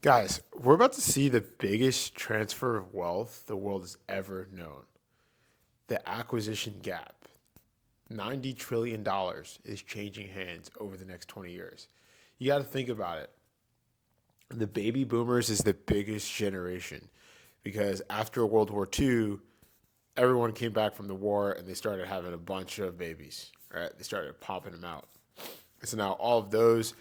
Guys, we're about to see the biggest transfer of wealth the world has ever known. The acquisition gap. $90 trillion is changing hands over the next 20 years. You got to think about it. The baby boomers is the biggest generation because after World War II, everyone came back from the war and they started having a bunch of babies, right? They started popping them out. So now all of those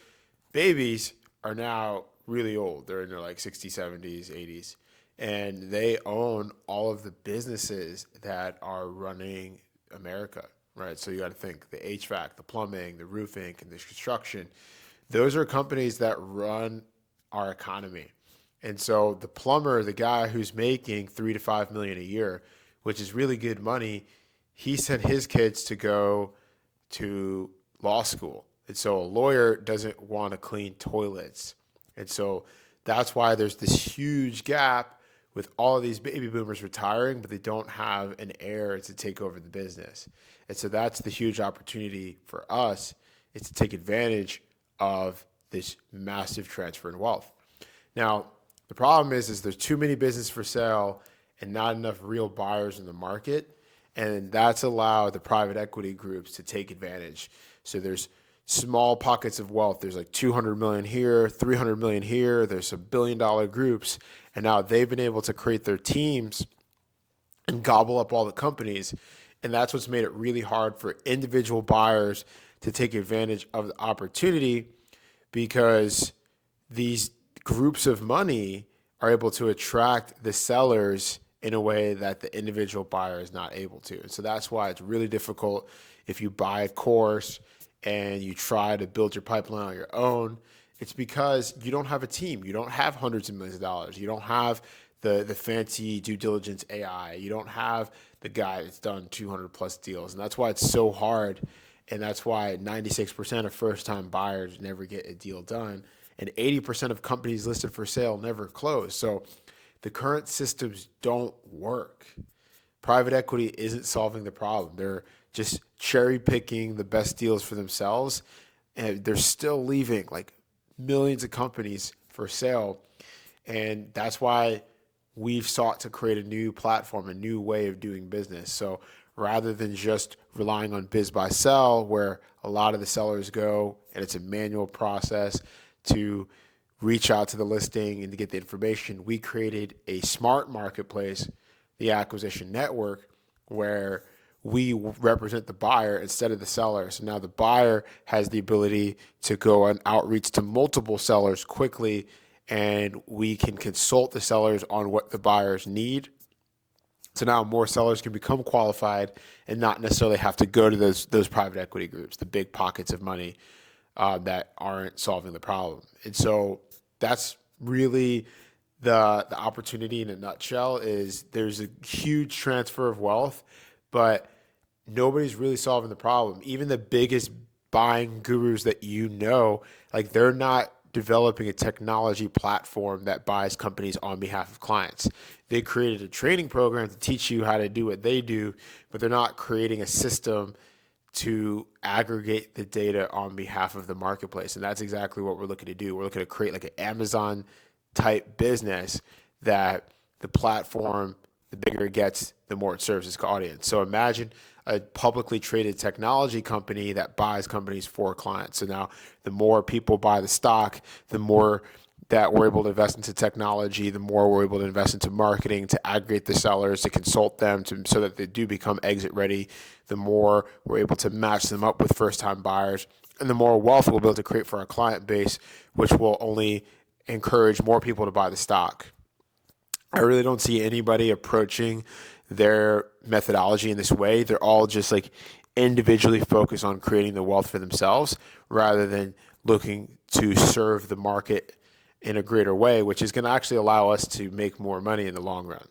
babies are now really old. They're in their like 60s, 70s, 80s. And they own all of the businesses that are running America, right? So you got to think the HVAC, the plumbing, the roofing, and the construction. Those are companies that run our economy. And so the plumber, the guy who's making 3 to 5 million a year, which is really good money, he sent his kids to go to law school. And so a lawyer doesn't want to clean toilets. And so that's why there's this huge gap with all of these baby boomers retiring, but they don't have an heir to take over the business. And so that's the huge opportunity for us, is to take advantage of this massive transfer in wealth. Now, the problem is there's too many businesses for sale and not enough real buyers in the market. And that's allowed the private equity groups to take advantage. So there's small pockets of wealth. There's like 200 million here, 300 million here. There's some billion-dollar groups. And now they've been able to create their teams and gobble up all the companies. And that's what's made it really hard for individual buyers to take advantage of the opportunity, because these groups of money are able to attract the sellers in a way that the individual buyer is not able to. And so that's why it's really difficult if you buy a course and you try to build your pipeline on your own. It's because you don't have a team. You don't have hundreds of millions of dollars. You don't have the fancy due diligence AI. You don't have the guy that's done 200 plus deals. And that's why it's so hard. And that's why 96% of first-time buyers never get a deal done. And 80% of companies listed for sale never close. So the current systems don't work. Private equity isn't solving the problem. They're just cherry picking the best deals for themselves. And they're still leaving like millions of companies for sale. And that's why we've sought to create a new platform, a new way of doing business. So rather than just relying on biz buy sell, where a lot of the sellers go and it's a manual process to reach out to the listing and to get the information, we created a smart marketplace, the acquisition network, where we represent the buyer instead of the seller. So now the buyer has the ability to go and outreach to multiple sellers quickly, and we can consult the sellers on what the buyers need. So now more sellers can become qualified and not necessarily have to go to those private equity groups, the big pockets of money that aren't solving the problem. And so that's really the opportunity in a nutshell. Is there's a huge transfer of wealth, but nobody's really solving the problem. Even the biggest buying gurus that like they're not developing a technology platform that buys companies on behalf of clients. They created a training program to teach you how to do what they do, but they're not creating a system to aggregate the data on behalf of the marketplace. And that's exactly what we're looking to do. We're looking to create like an Amazon type business that the platform, the bigger it gets, the more it serves its audience. So imagine a publicly traded technology company that buys companies for clients. So now the more people buy the stock, the more that we're able to invest into technology, the more we're able to invest into marketing, to aggregate the sellers, to consult them so that they do become exit ready, the more we're able to match them up with first-time buyers, and the more wealth we'll be able to create for our client base, which will only encourage more people to buy the stock. I really don't see anybody approaching their methodology in this way. They're all just like individually focused on creating the wealth for themselves rather than looking to serve the market in a greater way, which is going to actually allow us to make more money in the long run.